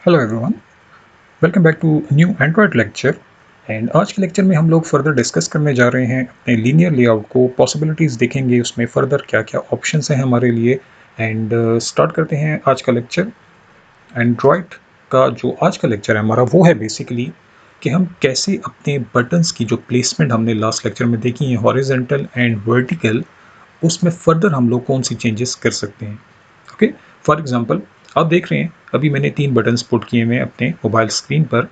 Hello everyone, welcome back to new Android lecture. And आज के lecture में हम लोग फर्दर डिस्कस करने जा रहे हैं अपने लीनियर लेआउट को, पॉसिबिलिटीज़ देखेंगे उसमें फर्दर क्या क्या ऑप्शंस हैं हमारे लिए। एंड स्टार्ट करते हैं आज का लेक्चर। एंड्रॉयड का जो आज का लेक्चर है हमारा वो है बेसिकली कि हम कैसे अपने बटन्स की जो प्लेसमेंट हमने लास्ट लेक्चर में देखी है हॉरिजेंटल एंड वर्टिकल, उसमें फर्दर हम लोग कौन सी चेंजेस कर सकते हैं। ओके, फॉर एग्जांपल आप देख रहे हैं अभी मैंने 3 बटन्स पुट किए हुए हैं अपने मोबाइल स्क्रीन पर।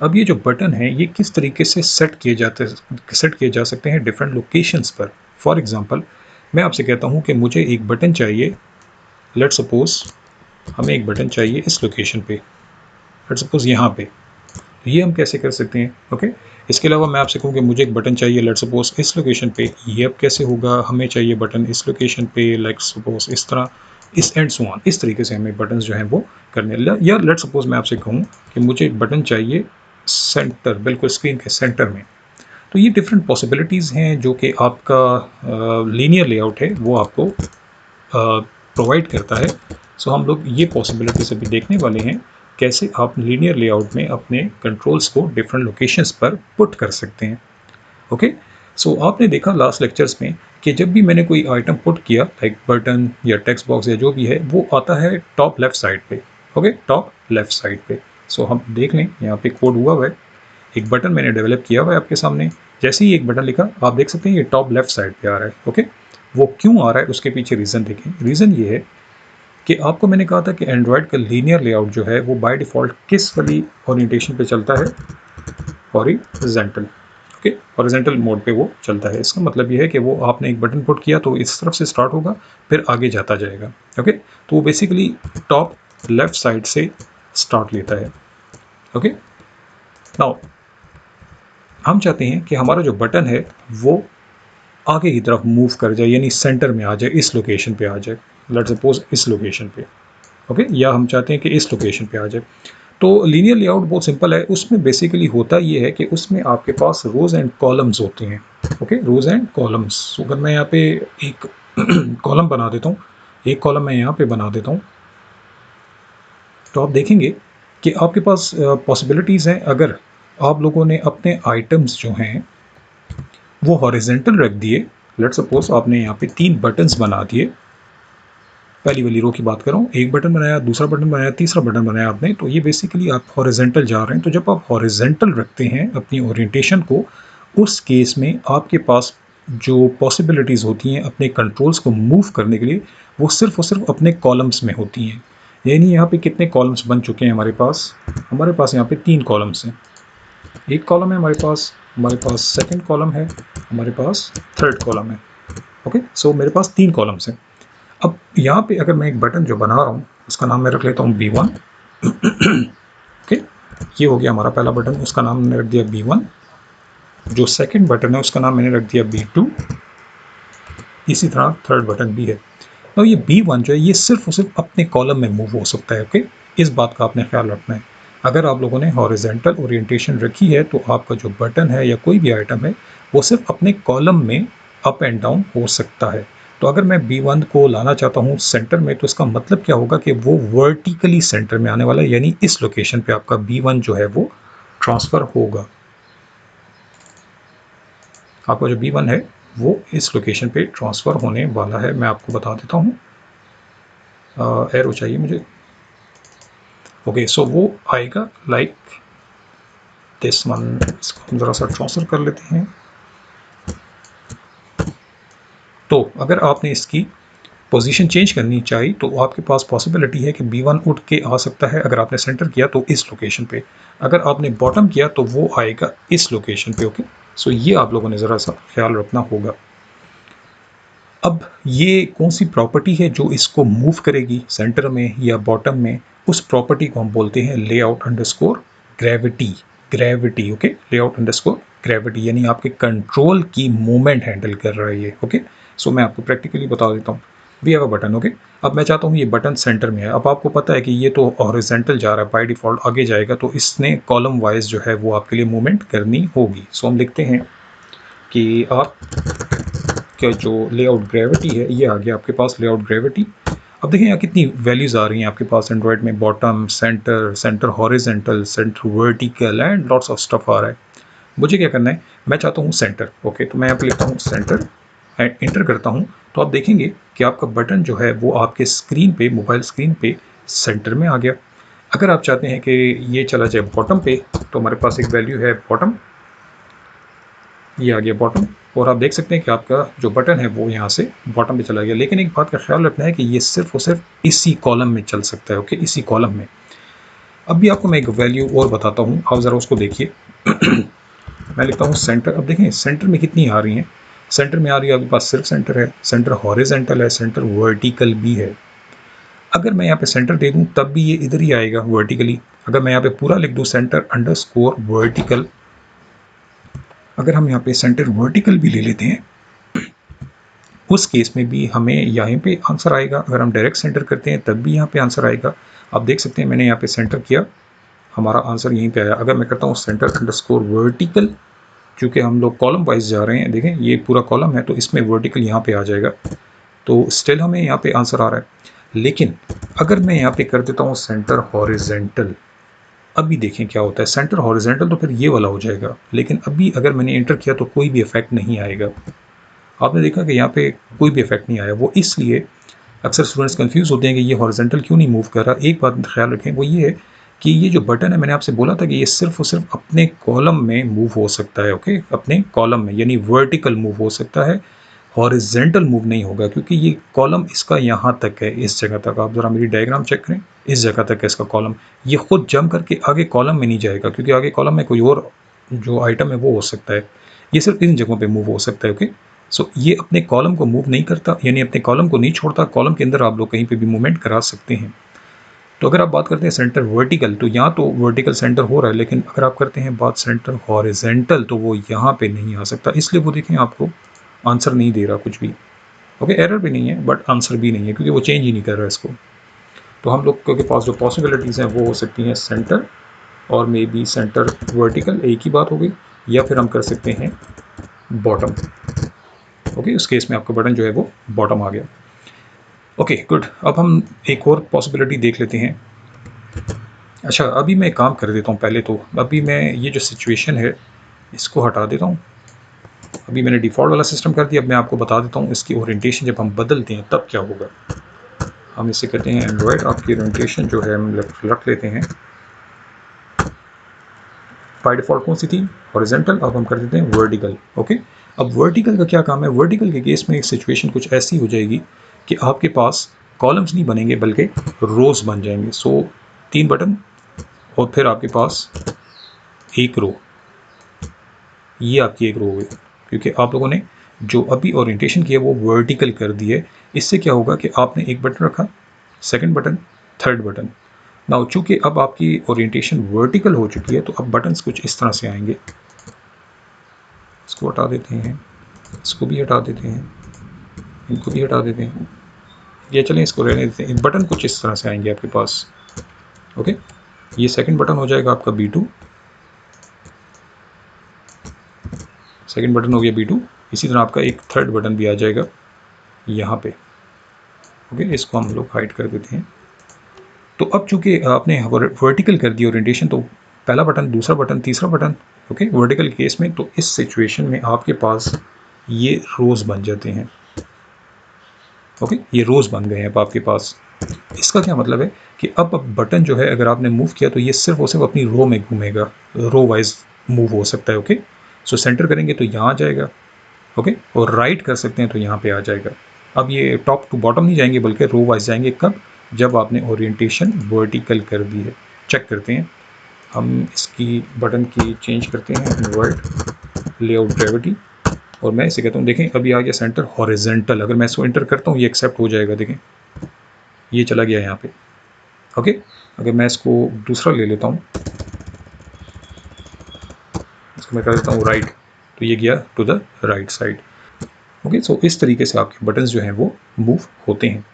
अब ये जो बटन है ये किस तरीके से सेट किए जा सकते हैं डिफरेंट लोकेशंस पर। फॉर एग्जांपल मैं आपसे कहता हूँ कि मुझे एक बटन चाहिए, लेट सपोज हमें एक बटन चाहिए इस लोकेशन पे, लेट सपोज यहाँ पे। ये हम कैसे कर सकते हैं? ओके, इसके अलावा मैं आपसे कहूँ कि मुझे एक बटन चाहिए लेट सपोज इस लोकेशन पे, ये अब कैसे होगा? हमें चाहिए बटन इस लोकेशन पे, लाइक सपोज इस तरह, इस एंड सो ऑन। इस तरीके से हमें बटन्स जो हैं वो करने, या लेट सपोज मैं आपसे कहूँ कि मुझे एक बटन चाहिए सेंटर, बिल्कुल स्क्रीन के सेंटर में। तो ये डिफरेंट पॉसिबिलिटीज़ हैं जो कि आपका लीनियर लेआउट है वो आपको प्रोवाइड करता है। सो हम लोग ये पॉसिबिलिटीज अभी देखने वाले हैं, कैसे आप लीनियर लेआउट में अपने कंट्रोल्स को डिफरेंट लोकेशंस पर पुट कर सकते हैं। ओके, सो आपने देखा लास्ट लेक्चर्स में कि जब भी मैंने कोई आइटम पुट किया लाइक बटन या टेक्स्ट बॉक्स या जो भी है, वो आता है टॉप लेफ्ट साइड पे। ओके, टॉप लेफ्ट साइड पे। सो हम देख लें, यहाँ पे कोड हुआ हुआ है, एक बटन मैंने डेवलप किया हुआ है आपके सामने। जैसे ही एक बटन लिखा आप देख सकते हैं ये टॉप लेफ्ट साइड पे आ रहा है। ओके, वो क्यों आ रहा है उसके पीछे रीज़न देखें। रीज़न ये है कि आपको मैंने कहा था कि एंड्रॉयड का लीनियर लेआउट जो है वो बाय डिफ़ॉल्ट किस वाली ओरिएंटेशन पे चलता है? हॉरिज़ॉन्टल। ओके, हॉरिज़ॉन्टल मोड पे वो चलता है। इसका मतलब ये है कि वो आपने एक बटन पुट किया तो इस तरफ से स्टार्ट होगा, फिर आगे जाता जाएगा। ओके, तो वो बेसिकली टॉप लेफ्ट साइड से स्टार्ट लेता है। ओके, नाउ हम चाहते हैं कि हमारा जो बटन है वो आगे की तरफ मूव कर जाए, यानी सेंटर में आ जाए, इस लोकेशन पे आ जाए। लेट्स सपोज इस लोकेशन पे। ओके, या हम चाहते हैं कि इस लोकेशन पे आ जाए। तो लीनियर लेआउट बहुत सिंपल है, उसमें बेसिकली होता ये है कि उसमें आपके पास रोज एंड कॉलम्स होते हैं। Okay, rows and columns. अगर मैं यहाँ पे एक कॉलम बना देता हूँ, एक कॉलम मैं यहाँ पे बना देता हूँ, तो आप देखेंगे कि आपके पास पॉसिबिलिटीज़ हैं। अगर आप लोगों ने अपने आइटम्स जो हैं वो हॉरिजेंटल रख दिए, लेट सपोज आपने यहाँ पे 3 बटन्स बना दिए, पहली वाली रो की बात कर रहा हूँ, एक बटन बनाया, दूसरा बटन बनाया, तीसरा बटन बनाया आपने, तो ये बेसिकली आप हॉरिजेंटल जा रहे हैं। तो जब आप हॉरिजेंटल रखते हैं अपनी ओरिएंटेशन को, उस केस में आपके पास जो पॉसिबिलिटीज़ होती हैं अपने कंट्रोल्स को मूव करने के लिए, वो सिर्फ और सिर्फ अपने कॉलम्स में होती हैं। यानी यहाँ पे कितने कॉलम्स बन चुके हैं हमारे पास यहाँ पे 3 कॉलम्स हैं। एक कॉलम है हमारे पास सेकंड कॉलम है, हमारे पास थर्ड कॉलम है। ओके, सो मेरे पास 3 कॉलम्स हैं। अब यहाँ पे अगर मैं एक बटन जो बना रहा हूँ उसका नाम मैं रख लेता हूँ B1। ओके, ये हो गया हमारा पहला बटन, उसका नाम मैंने रख दिया B1। जो सेकंड बटन है उसका नाम मैंने रख दिया B2। इसी तरह थर्ड बटन भी है। और ये B1 जो है ये सिर्फ और सिर्फ अपने कॉलम में मूव हो सकता है। ओके, इस बात का आपने ख्याल रखना है। अगर आप लोगों ने हॉरिजेंटल ओरिएंटेशन रखी है तो आपका जो बटन है या कोई भी आइटम है वो सिर्फ अपने कॉलम में अप एंड डाउन हो सकता है। तो अगर मैं B1 को लाना चाहता हूँ सेंटर में, तो इसका मतलब क्या होगा कि वो वर्टिकली सेंटर में आने वाला है, यानी इस लोकेशन पे आपका B1 जो है वो ट्रांसफ़र होगा। आपका जो B1 है वो इस लोकेशन पे ट्रांसफ़र होने वाला है। मैं आपको बता देता हूँ, एरो चाहिए मुझे। ओके, सो वो आएगा लाइक दिस वन। इसको हम ज़रा सा ट्रांसफ़र कर लेते हैं। तो अगर आपने इसकी पोजीशन चेंज करनी चाहिए तो आपके पास पॉसिबिलिटी है कि B1 उठ के आ सकता है। अगर आपने सेंटर किया तो इस लोकेशन पे, अगर आपने बॉटम किया तो वो आएगा इस लोकेशन पे। ओके, सो ये आप लोगों ने ज़रा सा ख्याल रखना होगा। अब ये कौन सी प्रॉपर्टी है जो इसको मूव करेगी सेंटर में या बॉटम में? उस प्रॉपर्टी को हम बोलते हैं layout underscore gravity. Gravity, okay, layout underscore gravity, यानी आपके कंट्रोल की मूवमेंट हैंडल कर रहा है ये। ओके, सो मैं आपको प्रैक्टिकली बता देता हूँ। We have a button. Okay, अब मैं चाहता हूँ ये बटन सेंटर में है। अब आपको पता है कि ये तो हॉरिजॉन्टल जा रहा है, बाय डिफ़ॉल्ट आगे जाएगा, तो इसने कॉलम वाइज जो है वो आपके लिए मूवमेंट करनी होगी। सो हम लिखते हैं कि आप का जो लेआउट ग्रेविटी है ये आ गया आपके पास लेआउट ग्रेविटी। अब देखिए यहाँ कितनी वैल्यूज़ आ रही हैं आपके पास एंड्रॉयड में, bottom, centre, centre horizontal, centre vertical and lots of stuff आ रहा है। मुझे क्या करना है, मैं चाहता हूँ सेंटर। ओके, तो मैं यहाँ पे लिखता हूँ सेंटर एंड इंटर करता हूँ, तो आप देखेंगे कि आपका बटन जो है वो आपके स्क्रीन पे, मोबाइल स्क्रीन पे सेंटर में आ गया। अगर आप चाहते हैं कि ये चला जाए बॉटम पे, तो हमारे पास एक वैल्यू है बॉटम, ये आ गया बॉटम, और आप देख सकते हैं कि आपका जो बटन है वो यहाँ से बॉटम पे चला गया। लेकिन एक बात का ख्याल रखना है कि ये सिर्फ और सिर्फ इसी कॉलम में चल सकता है। ओके, इसी कॉलम में। अब भी आपको मैं एक वैल्यू और बताता हूँ, आप ज़रा उसको देखिए। मैं लिखता हूँ सेंटर। अब देखें सेंटर में कितनी आ रही हैं। सेंटर में आ रही है आपके पास सिर्फ सेंटर है, सेंटर हॉरिजेंटल है, सेंटर वर्टिकल भी है। अगर मैं यहाँ पे सेंटर दे दूँ तब भी ये इधर ही आएगा वर्टिकली। अगर मैं यहाँ पे पूरा लिख दूँ सेंटर अंडरस्कोर वर्टिकल, अगर हम यहाँ पे सेंटर वर्टिकल भी ले लेते हैं, उस केस में भी हमें यहाँ पे आंसर आएगा। अगर हम डायरेक्ट सेंटर करते हैं तब भी यहाँ पे आंसर आएगा। आप देख सकते हैं मैंने यहाँ पे सेंटर किया, हमारा आंसर यहीं पे आया। अगर मैं करता हूँ सेंटर अंडरस्कोर वर्टिकल, चूँकि हम लोग कॉलम वाइज जा रहे हैं, देखें ये पूरा कॉलम है तो इसमें वर्टिकल यहाँ पे आ जाएगा, तो स्टिल हमें यहाँ पे आंसर आ रहा है। लेकिन अगर मैं यहाँ पे कर देता हूँ सेंटर हॉरिजेंटल, अभी देखें क्या होता है। सेंटर हॉरिजेंटल तो फिर ये वाला हो जाएगा, लेकिन अभी अगर मैंने एंटर किया तो कोई भी इफेक्ट नहीं आएगा। आपने देखा कि यहाँ पे कोई भी इफेक्ट नहीं आया। वो इसलिए अक्सर स्टूडेंट्स कंफ्यूज होते हैं कि ये हॉरिजेंटल क्यों नहीं मूव कर रहा। एक बात ख्याल रखें, वो ये है कि ये जो बटन है, मैंने आपसे बोला था कि ये सिर्फ और सिर्फ अपने कॉलम में मूव हो सकता है। ओके, अपने कॉलम में, यानी वर्टिकल मूव हो सकता है, हॉरिजेंटल मूव नहीं होगा, क्योंकि ये कॉलम इसका यहाँ तक है, इस जगह तक। आप ज़रा मेरी डायग्राम चेक करें, इस जगह तक है इसका कॉलम। ये खुद जम करके आगे कॉलम में नहीं जाएगा, क्योंकि आगे कॉलम में कोई और जो आइटम है वो हो सकता है। ये सिर्फ इन जगहों पे मूव हो सकता है। ओके, सो ये अपने कॉलम को मूव नहीं करता, यानी अपने कॉलम को नहीं छोड़ता। कॉलम के अंदर आप लोग कहीं पे भी मूवमेंट करा सकते हैं। तो अगर आप बात करते हैं सेंटर वर्टिकल, तो यहाँ तो वर्टिकल सेंटर हो रहा है, लेकिन अगर आप करते हैं बात सेंटर हॉरिजेंटल, तो वो यहाँ पे नहीं आ सकता। इसलिए वो देखें आपको आंसर नहीं दे रहा कुछ भी। ओके, एरर भी नहीं है बट आंसर भी नहीं है, क्योंकि वो चेंज ही नहीं कर रहा है इसको। तो हम लोग के पास जो पॉसिबिलिटीज़ हैं वो हो सकती हैं सेंटर और मे बी सेंटर वर्टिकल, एक ही बात हो गई, या फिर हम कर सकते हैं बॉटम। ओके, उस केस में आपका बटन जो है वो बॉटम आ गया। ओके गुड, अब हम एक और पॉसिबिलिटी देख लेते हैं। अच्छा, अभी मैं एक काम कर देता हूँ। पहले तो अभी मैं ये जो सिचुएशन है इसको हटा देता हूँ। अभी मैंने डिफ़ॉल्ट वाला सिस्टम कर दिया। अब मैं आपको बता देता हूँ इसकी ओरिएंटेशन जब हम बदलते हैं तब क्या होगा। हम इसे कहते हैं एंड्रॉयड। आपकी ओरिएंटेशन जो है हम रख लेते हैं, बाय डिफ़ॉल्ट कौन सी थी, हॉरिजॉन्टल। अब हम कर देते हैं वर्टिकल। ओके, अब वर्टिकल का क्या काम है। वर्टिकल के केस में एक सिचुएशन कुछ ऐसी हो जाएगी कि आपके पास कॉलम्स नहीं बनेंगे बल्कि रोज बन जाएंगे। सो 3 बटन और फिर आपके पास एक रो, ये आपकी एक रो हो गई, क्योंकि आप लोगों ने जो अभी ओरिएंटेशन किया वो वर्टिकल कर दी है। इससे क्या होगा कि आपने एक बटन रखा, second button, third button. Now चूंकि अब आपकी ओरिएंटेशन वर्टिकल हो चुकी है, तो अब बटन्स कुछ इस तरह से आएंगे। इसको हटा देते हैं, इसको भी हटा देते हैं, इनको भी हटा देते हैं, ये चलें इसको रहने देते हैं। बटन कुछ इस तरह से आएंगे आपके पास। ओके, ये सेकंड बटन हो जाएगा आपका B2, सेकंड बटन हो गया B2। इसी तरह आपका एक थर्ड बटन भी आ जाएगा यहाँ पे। ओके, इसको हम लोग हाइड कर देते हैं। तो अब चूंकि आपने वर्टिकल कर दी ओरिएंटेशन, तो पहला बटन, दूसरा बटन, तीसरा बटन, ओके, वर्टिकल केस में, तो इस सिचुएशन में आपके पास ये रोज बन जाते हैं। ओके, ये रोज बन गए हैं अब आपके पास। इसका क्या मतलब है कि अब बटन जो है अगर आपने मूव किया तो ये सिर्फ और सिर्फ अपनी रो में घूमेगा, रो वाइज मूव हो सकता है। ओके, सो सेंटर करेंगे तो यहाँ आ जाएगा। ओके, और राइट कर सकते हैं तो यहाँ पे आ जाएगा। अब ये टॉप टू बॉटम नहीं जाएंगे बल्कि रो वाइज जाएंगे। कब, जब आपने ओरिएंटेशन वर्टिकल कर दी है। चेक करते हैं, हम इसकी बटन की चेंज करते हैं, इन्वर्ट लेआउट ग्रेविटी, और मैं इसे कहता हूँ, देखें अभी आ गया सेंटर हॉरिजेंटल। अगर मैं इसको एंटर करता हूँ ये एक्सेप्ट हो जाएगा, देखें ये चला गया यहाँ पे। ओके, अगर मैं इसको दूसरा ले लेता हूँ, इसको मैं कर देता हूँ राइट, तो ये गया to the right side. Okay, so इस तरीके से आपके बटन्स जो हैं वो मूव होते हैं।